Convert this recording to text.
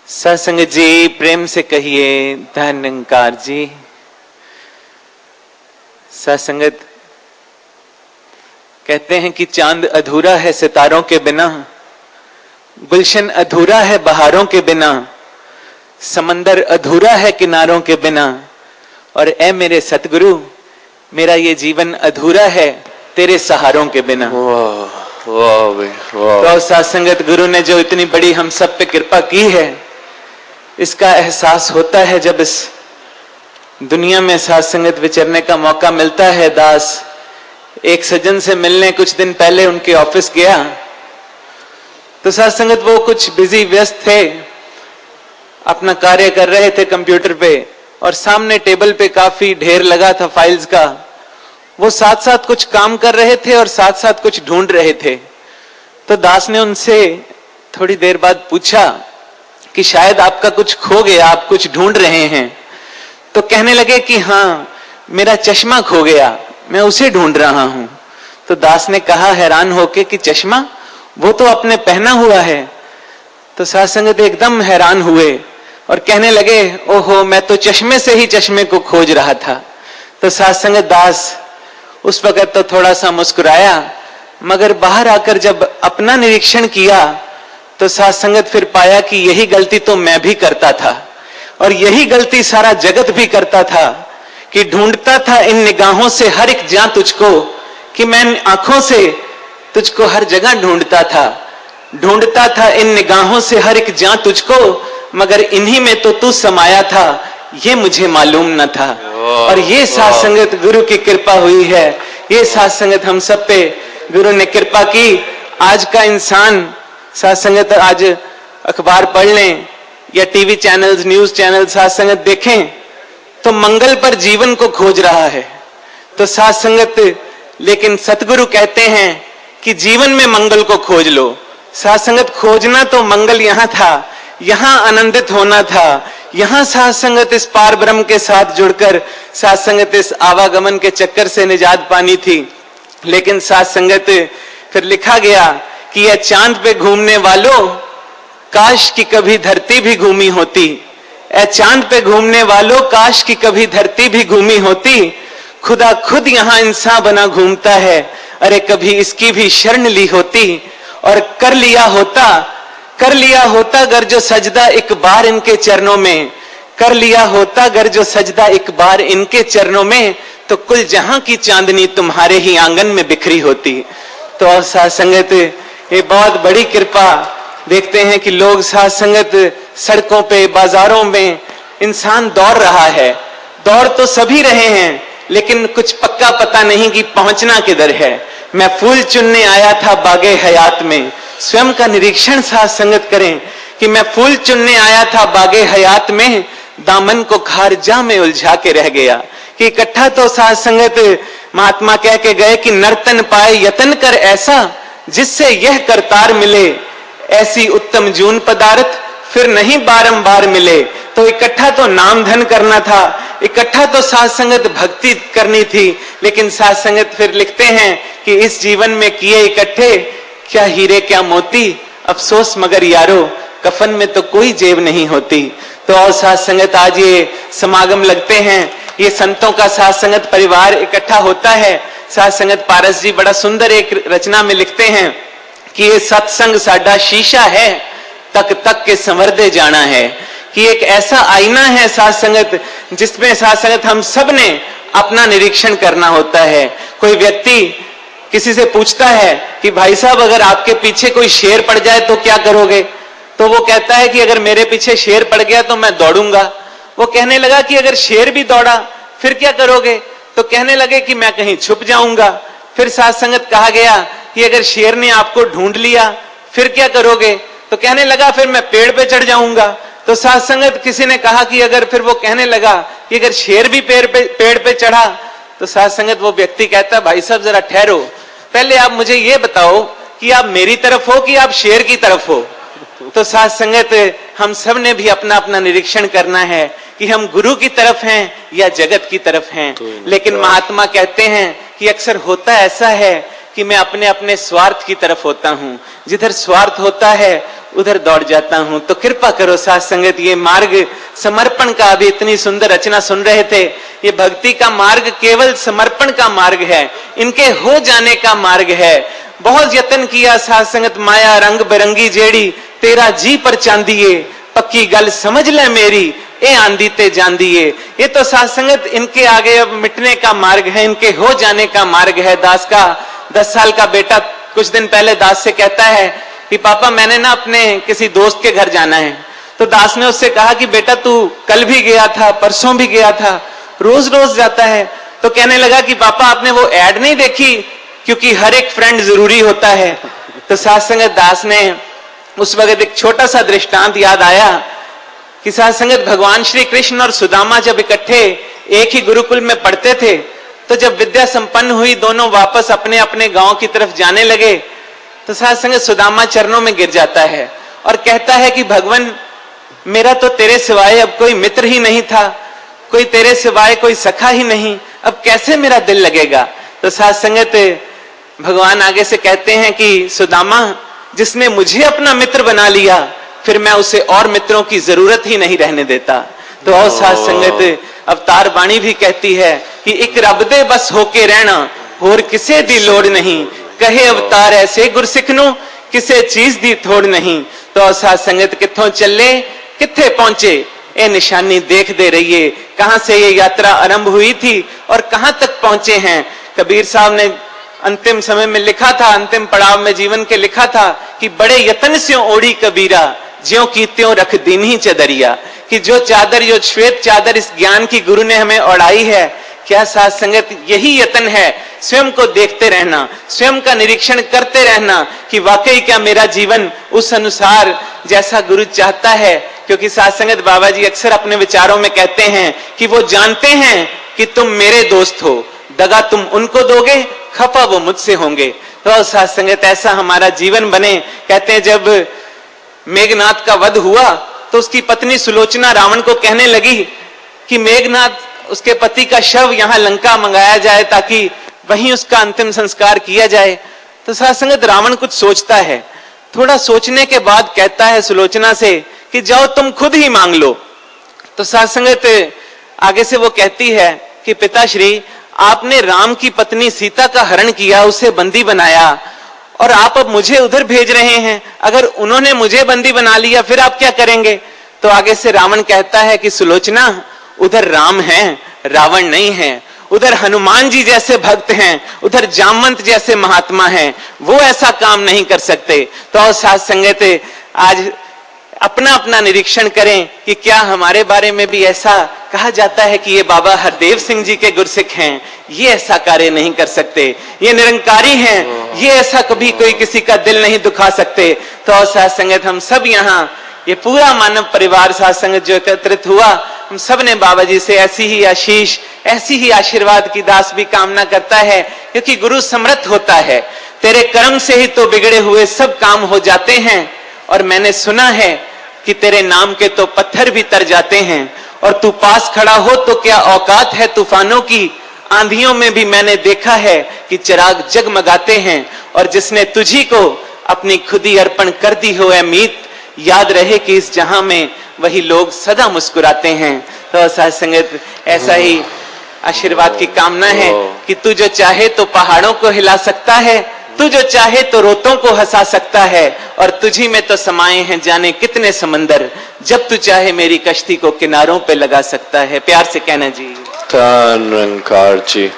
सत्संग जी प्रेम से कहिए धन्यकार जी। सत्संगत कहते हैं कि चांद अधूरा है सितारों के बिना, गुलशन अधूरा है बहारों के बिना, समंदर अधूरा है किनारों के बिना, और ऐ मेरे सतगुरु मेरा ये जीवन अधूरा है तेरे सहारों के बिना। तो सत्संगत गुरु ने जो इतनी बड़ी हम सब पे कृपा की है, इसका एहसास होता है जब इस दुनिया में सत्संगत विचरने का मौका मिलता है। दास एक सज्जन से मिलने कुछ दिन पहले उनके ऑफिस गया, तो सत्संगत वो कुछ बिजी व्यस्त थे, अपना कार्य कर रहे थे कंप्यूटर पे, और सामने टेबल पे काफी ढेर लगा था फाइल्स का। वो साथ साथ कुछ काम कर रहे थे और साथ साथ कुछ ढूंढ रहे थे। तो दास ने उनसे थोड़ी देर बाद पूछा कि शायद आपका कुछ खो गया, आप कुछ ढूंढ रहे हैं। तो कहने लगे कि हाँ मेरा चश्मा खो गया, मैं उसे ढूंढ रहा हूं। तो दास ने कहा हैरान होके कि चश्मा, वो तो आपने पहना हुआ है। तो सत्संगत एकदम हैरान हुए और कहने लगे ओहो मैं तो चश्मे से ही चश्मे को खोज रहा था। तो सत्संगत दास उस वक्त तो थोड़ा सा मुस्कुराया, मगर बाहर आकर जब अपना निरीक्षण किया तो सत्संगत फिर पाया कि यही गलती तो मैं भी करता था, और यही गलती सारा जगत भी करता था कि ढूंढता था इन निगाहों से हर एक जहां तुझको, कि मैं आंखों से तुझको हर जगह ढूंढता था इन निगाहों से हर एक जहां तुझको, मगर इन्हीं में तो तू समाया था, ये मुझे मालूम न था। और ये सत्संगत गुरु की कृपा हुई है, ये सत्संगत हम सब पे गुरु ने कृपा की। आज का इंसान सत्संगत आज अखबार पढ़ लें या टीवी चैनल्स, न्यूज चैनल सत्संगत देखें तो मंगल पर जीवन को खोज रहा है। तो सत्संगत लेकिन सतगुरु कहते हैं कि जीवन में मंगल को खोज लो। सत्संगत खोजना तो मंगल यहां था, यहां आनंदित होना था, यहां सत्संगत इस पार ब्रह्म के साथ जुड़कर सत्संगत इस आवागमन के चक्कर से निजात पानी थी। लेकिन सत्संगत फिर लिखा गया कि यह चांद पे घूमने वालों काश की कभी धरती भी घूमी होती, ऐ चांद पे घूमने वालों काश की कभी धरती भी घूमी होती, खुदा खुद यहां इंसान बना घूमता है, अरे कभी इसकी भी शरण ली होती, और कर लिया होता अगर जो सजदा एक बार इनके चरणों में, कर लिया होता अगर जो सजदा एक बार इनके चरणों में, तो कुल जहां की चांदनी तुम्हारे ही आंगन में बिखरी होती। तो सत्संगत ये बहुत बड़ी कृपा। देखते हैं कि लोग सत्संगत सड़कों पे बाजारों में इंसान दौड़ रहा है, दौड़ तो सभी रहे हैं, लेकिन कुछ पक्का पता नहीं कि पहुंचना किधर है। मैं फूल चुनने आया था बागे हयात में, स्वयं का निरीक्षण सत्संगत करें कि मैं फूल चुनने आया था बागे हयात में, दामन को खारजा में उलझा के रह गया। कि इकट्ठा तो सत्संगत महात्मा कह के गए कि नर्तन पाए यतन कर ऐसा, जिससे यह करतार मिले, ऐसी उत्तम जून पदार्थ फिर नहीं बारंबार मिले। तो इकट्ठा तो नाम धन करना था, इकट्ठा तो सत्संगत भक्ति करनी थी, लेकिन सत्संगत फिर लिखते हैं कि इस जीवन में किए इकट्ठे क्या हीरे क्या मोती, अफसोस मगर यारो कफन में तो कोई जेब नहीं होती। तो और सत्संगत आज ये समागम लगते हैं, ये संतों का सत्संगत परिवार इकट्ठा होता है। सत्संगत पारस जी बड़ा सुंदर एक रचना में लिखते हैं कि ये सत्संग साडा शीशा है, तक तक के संवरदे जाना है। कि एक ऐसा आईना है सत्संगत, जिसमें सत्संगत हम सब ने अपना निरीक्षण करना होता है। कोई व्यक्ति किसी से पूछता है कि भाई साहब अगर आपके पीछे कोई शेर पड़ जाए तो क्या करोगे? तो वो कहता है कि अगर मेरे पीछे शेर पड़ गया तो मैं दौड़ूंगा। वो कहने लगा कि अगर शेर भी दौड़ा फिर क्या करोगे? तो कहने लगे कि मैं कहीं छुप जाऊंगा। फिर सत्संगत कहा गया कि अगर शेर ने आपको ढूंढ लिया फिर क्या करोगे? तो कहने लगा फिर मैं पेड़ पे चढ़ जाऊंगा। तो सत्संगत किसी ने कहा कि अगर, फिर वो कहने लगा कि अगर शेर भी पेड़ पे चढ़ा, तो सत्संगत वो व्यक्ति कहता भाई साहब जरा ठहरो, पहले आप मुझे ये बताओ कि आप मेरी तरफ हो कि आप शेर की तरफ हो। तो सत्संगत हम सब ने भी अपना अपना निरीक्षण करना है कि हम गुरु की तरफ हैं या जगत की तरफ हैं। लेकिन महात्मा कहते हैं कि अक्सर होता ऐसा है कि मैं अपने अपने स्वार्थ की तरफ होता हूं। जिधर स्वार्थ होता है उधर दौड़ जाता हूं। तो कृपा करो साथ संगत, ये मार्ग समर्पण का, अभी इतनी सुंदर रचना सुन रहे थे, ये भक्ति का मार्ग केवल समर्पण का मार्ग है, इनके हो जाने का मार्ग है। बहुत यत्न किया साथ संगत, माया रंग बिरंगी जेड़ी, तेरा जी पर चांदिए, पक्की गल समझ ले मेरी, ए आंधी ते जांदिए। ये तो साथ संगत इनके आगे अब मिटने का मार्ग है, इनके हो जाने का मार्ग है। दास का 10 साल का बेटा कुछ दिन पहले दास से कहता है कि पापा मैंने ना अपने किसी दोस्त के घर जाना है। तो दास ने उससे कहा कि बेटा तू कल भी गया था, परसों भी गया था, रोज रोज जाता है। तो कहने लगा कि पापा आपने वो एड नहीं देखी, क्योंकि हर एक फ्रेंड जरूरी होता है। तो साथ संगत दास ने उस वक्त एक छोटा सा दृष्टांत याद आया कि साथ संगत भगवान श्री कृष्ण और सुदामा जब इकट्ठे एक ही गुरुकुल में पढ़ते थे, तो जब विद्या संपन्न हुई, दोनों वापस अपने अपने गांव की तरफ जाने लगे, तो साथ संगत सुदामा चरणों में गिर जाता है और कहता है कि भगवान मेरा तो तेरे सिवाय अब कोई मित्र ही नहीं था, कोई तेरे सिवाय कोई सखा ही नहीं, अब कैसे मेरा दिल लगेगा। तो साथ संगत भगवान आगे से कहते हैं कि सुदामा, जिसने मुझे अपना मित्र बना लिया, फिर मैं उसे और मित्रों की जरूरत ही नहीं रहने देता। तो और साथ संगत अवतार बाणी भी कहती है कि एक रब दे बस होके रहना, होर किसे दी लोड़ नहीं, कहे अवतार ऐसे गुरसिख नू, किसे चीज दी थोड़ नहीं। तो साथ संगत कित्थों चले कित्थे पहुंचे, ए निशानी देख दे रहिए, कहां से ये यात्रा आरंभ हुई थी और कहां तक पहुंचे हैं। कबीर साहब ने अंतिम समय में लिखा था, अंतिम पड़ाव में जीवन के लिखा था कि बड़े यत्न से ओढ़ी कबीरा, ज्यों की त्यों रख दीन्ही चदरिया। कि जो चादर, जो श्वेत चादर इस ज्ञान की गुरु ने हमें ओढ़ाई है, क्या साथ संगत यही यत्न है, स्वयं को देखते रहना, स्वयं का निरीक्षण करते रहना कि वाकई क्या मेरा जीवन उस अनुसार जैसा गुरु चाहता है। क्योंकि साथ संगत बाबा जी अक्सर अपने विचारों में कहते हैं कि वो जानते हैं कि तुम मेरे दोस्त हो, दगा तुम उनको दोगे, खफा वो मुझसे होंगे। तो साथ संगत ऐसा हमारा जीवन बने। कहते हैं जब मेघनाथ का वध हुआ, तो उसकी पत्नी सुलोचना रावण को कहने लगी कि मेघनाथ, उसके पति का शव यहां लंका मंगाया जाए ताकि वहीं उसका अंतिम संस्कार किया जाए। तो साथ संगत रावण कुछ सोचता है, थोड़ा सोचने के बाद कहता है सुलोचना से कि जाओ तुम खुद ही मांग लो। तो साथ संगत आगे से वो कहती है कि पिताश्री, आपने राम की पत्नी सीता का हरण किया, उसे बंदी बनाया, और आप अब मुझे उधर भेज रहे हैं। अगर उन्होंने मुझे बंदी बना लिया फिर आप क्या करेंगे। तो आगे से रावण कहता है कि सुलोचना, उधर राम हैं, रावण नहीं है, उधर हनुमान जी जैसे भक्त हैं, उधर जामवंत जैसे महात्मा हैं, वो ऐसा काम नहीं कर सकते। तो साथ संगत आज अपना अपना निरीक्षण करें कि क्या हमारे बारे में भी ऐसा कहा जाता है कि ये बाबा हरदेव सिंह जी के गुरसिख हैं, ये ऐसा कार्य नहीं कर सकते, ये निरंकारी हैं, ये ऐसा कभी कोई किसी का दिल नहीं दुखा सकते। तो साथ संगत हम सब यहाँ, ये पूरा मानव परिवार साथ संगत जो एकत्रित हुआ, हम सब ने बाबा जी से ऐसी ही आशीष, ऐसी ही आशीर्वाद की दास भी कामना करता है। क्योंकि गुरु समर्थ होता है, तेरे कर्म से ही तो बिगड़े हुए सब काम हो जाते हैं। और मैंने सुना है कि तेरे नाम के तो पत्थर भी तर जाते हैं, और तू पास खड़ा हो तो क्या औकात है तूफानों की। आंधियों में भी मैंने देखा है कि चिराग जगमगाते हैं, और जिसने तुझी को अपनी खुदी अर्पण कर दी हो ऐ मीत, याद रहे कि इस जहां में वही लोग सदा मुस्कुराते हैं। तो साथ संगत ऐसा ही आशीर्वाद की कामना है कि तू जो चाहे तो पहाड़ों को हिला सकता है, तू जो चाहे तो रोतों को हंसा सकता है, और तुझी में तो समाये हैं जाने कितने समंदर, जब तू चाहे मेरी कश्ती को किनारों पे लगा सकता है। प्यार से कहना जी। धन निरंकार जी।